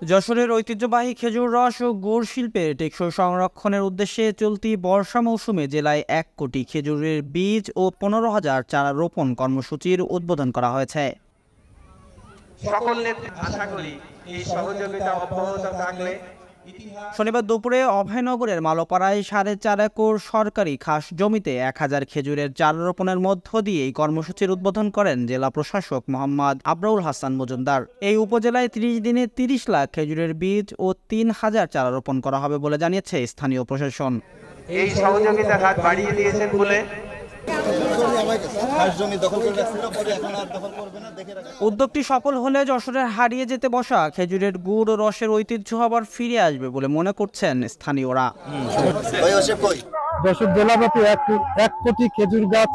যশোরের ঐতিহ্যবাহী খেজুর রস ও গুড় শিল্পের টেকসই সংরক্ষণের উদ্দেশ্যে চলতি বর্ষা মৌসুমে জেলায় ১ কোটি খেজুরের বীজ ও ১৫,০০০ চারা রোপণ কর্মসূচির উদ্বোধন করা হয়েছে। সকলের আশা করি এই সহযোগিতা অব্যাহত থাকলে শনিবার দুপুরে অভয়নগরের মালোপাড়ায় ৪.৫ একর সরকারি খাস জমিতে ১,০০০ খেজুরের চারা রোপণের মধ্য দিয়ে এই কর্মসূচির উদ্বোধন করেন জেলা প্রশাসক মোহাম্মদ আবরাউল হাসান মজুমদার। এই উপজেলায় ৩০ দিনে ৩০ লাখ খেজুরের বীজ ও ৩,০০০ চারা রোপণ করা হবে বলে জানিয়েছে স্থানীয় প্রশাসন। এই সহযোগিতার হাত বাড়িয়ে দিয়েছেন বলে উদ্যোগটি সফল হলে যশোরের হারিয়ে যেতে বসা খেজুরের গুড় ও রসের ঐতিহ্য আবার ফিরে আসবে বলে মনে করছেন স্থানীয়রা। যশোর জেলাব্যাপী ১ কোটি খেজুর গাছ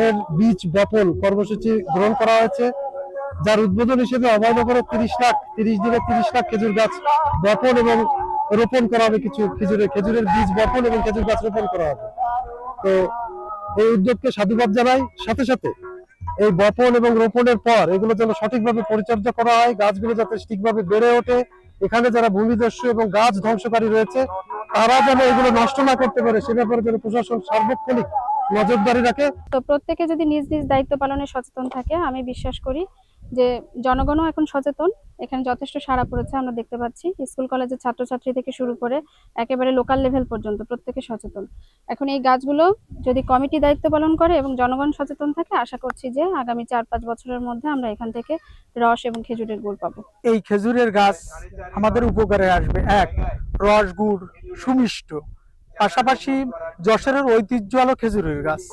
এর বীজ বপন কর্মসূচি গ্রহণ করা হয়েছে, যার উদ্বোধন হিসেবে অভয়নগরে ৩০ দিনে ৩০ লাখ খেজুর গাছ বপন এবং রোপণ করা হবে। কিছু খেজুরের বীজ বপন এবং খেজুর গাছ রোপণ করা হবে। তো এই উদ্যোগকে সাধুবাদ জানাই। সাথে সাথে এই বপন এবং রোপণের পর এগুলো যেন সঠিকভাবে পরিচর্যা করা হয়, গাছগুলো যাতে ঠিকভাবে বেড়ে ওঠে, এখানে যারা ভূমিদস্যু এবং গাছ ধ্বংসকারী রয়েছে তারা যেন এগুলো নষ্ট না করতে পারে সে ব্যাপারে যেন প্রশাসন সার্বক্ষণিক নজরদারি রাখে। তো প্রত্যেকে যদি নিজ নিজ দায়িত্ব পালনে সচেতন থাকে, আমি বিশ্বাস করি যে জনগণও এখন সচেতন। এখানে যথেষ্ট সাড়া পড়েছে আমরা দেখতে পাচ্ছি। স্কুল কলেজের ছাত্রছাত্রী থেকে শুরু করে একেবারে লোকাল লেভেল পর্যন্ত প্রত্যেকে সচেতন। এখন এই গাছগুলো যদি কমিটি দায়িত্ব পালন করে এবং জনগণ সচেতন থাকে, আশা করছি যে আগামী ৪-৫ বছরের মধ্যে আমরা এখান থেকে রস এবং খেজুরের গুড় পাবো। এই খেজুরের গাছ আমাদের উপকারে আসবে। এক, রস গুড় সুমিষ্ট, পাশাপাশি যশোরের ঐতিহ্য হলো খেজুরের গাছ,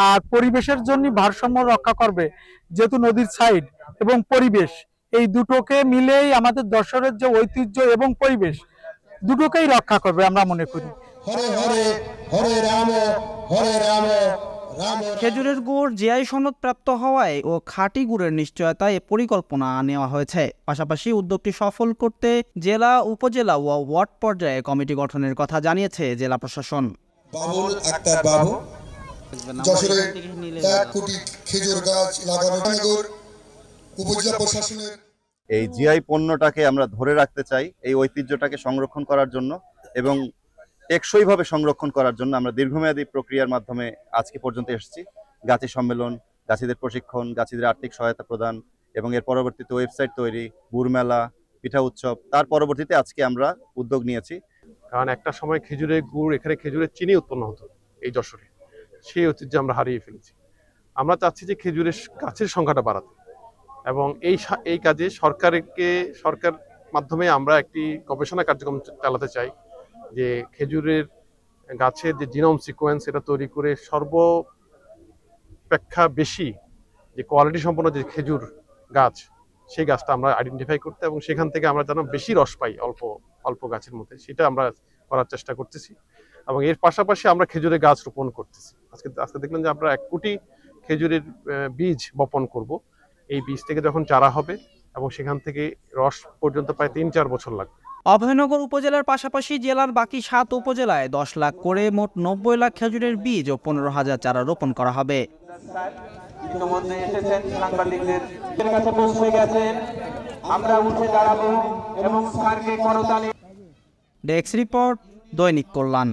আর পরিবেশের জন্য ভারসাম্য রক্ষা করবে, যেহেতু নদীর সাইড এবং পরিবেশ এই দুটোকে মিলেই আমাদের যশোরের যে ঐতিহ্য এবং পরিবেশ দুটোকেই রক্ষা করবে আমরা মনে করি। খেজুরের গুড় জিআই সনদ প্রাপ্ত হওয়ায় ও খাঁটি গুড়ের নিশ্চয়তায় পরিকল্পনা নেওয়া হয়েছে। পাশাপাশি উদ্যোগটি সফল করতে জেলা, উপজেলা ও ওয়ার্ড পর্যায়ে কমিটি গঠনের কথা জানিয়েছে জেলা প্রশাসন। বাবুল আক্তার বাবু, যশোরে ১ কোটি খেজুর গাছ লাগানো উপজেলা প্রশাসনের এই জিআই পণ্যটাকে আমরা ধরে রাখতে চাই, এই ঐতিহ্যটাকে সংরক্ষণ করার জন্য এবং টেকসইভাবে সংরক্ষণ করার জন্য আমরা দীর্ঘমেয়াদী প্রক্রিয়ার মাধ্যমে আজকে পর্যন্ত এসেছি। গাছি সম্মেলন, গাছিদের প্রশিক্ষণ, গাছিদের আর্থিক সহায়তা প্রদান এবং এর পরবর্তীতে ওয়েবসাইট তৈরি, গুড় মেলা, পিঠা উৎসব, তার পরবর্তীতে আজকে আমরা উদ্যোগ নিয়েছি। কারণ একটা সময় খেজুরের গুড়, এখানে খেজুরের চিনি উৎপন্ন হতো এই যশোরে, সেই ঐতিহ্য আমরা হারিয়ে ফেলেছি। আমরা চাচ্ছি যে খেজুরের গাছের সংখ্যাটা বাড়াতে এবং এই কাজে সরকার মাধ্যমে আমরা একটি গবেষণা কার্যক্রম চালাতে চাই, যে খেজুরের গাছের যে জিনোম সিকোয়েন্স এটা তৈরি করে সর্বাপেক্ষা বেশি যে কোয়ালিটি সম্পন্ন যে খেজুর গাছ, সেই গাছটা আমরা আইডেন্টিফাই করতে এবং সেখান থেকে আমরা যেন বেশি রস পাই অল্প গাছের মধ্যে, সেটা আমরা করার চেষ্টা করতেছি। এবং এর পাশাপাশি আমরা খেজুরের গাছ রোপণ করতেছি। আজকে দেখলেন যে আমরা ১ কোটি খেজুরের বীজ বপন করব। এই বীজ থেকে যখন চারা হবে এবং সেখান থেকে রস পর্যন্ত প্রায় ৩-৪ বছর লাগবে। অভয়নগর উপজেলার পাশাপাশি জেলার বাকি ৭ উপজেলায় ১০ লাখ করে মোট ৯০ লাখ খেজুরের বীজ ও 15,০০০ চারা রোপণ করা হবে। ইতিমধ্যে এসেছেন, সাংবাদিকদের কাছে পৌঁছে গেছেন, আমরা উঠে দাঁড়াবো এবং স্যারকে করতালি। ডেস্ক রিপোর্ট, দৈনিক কল্যাণ।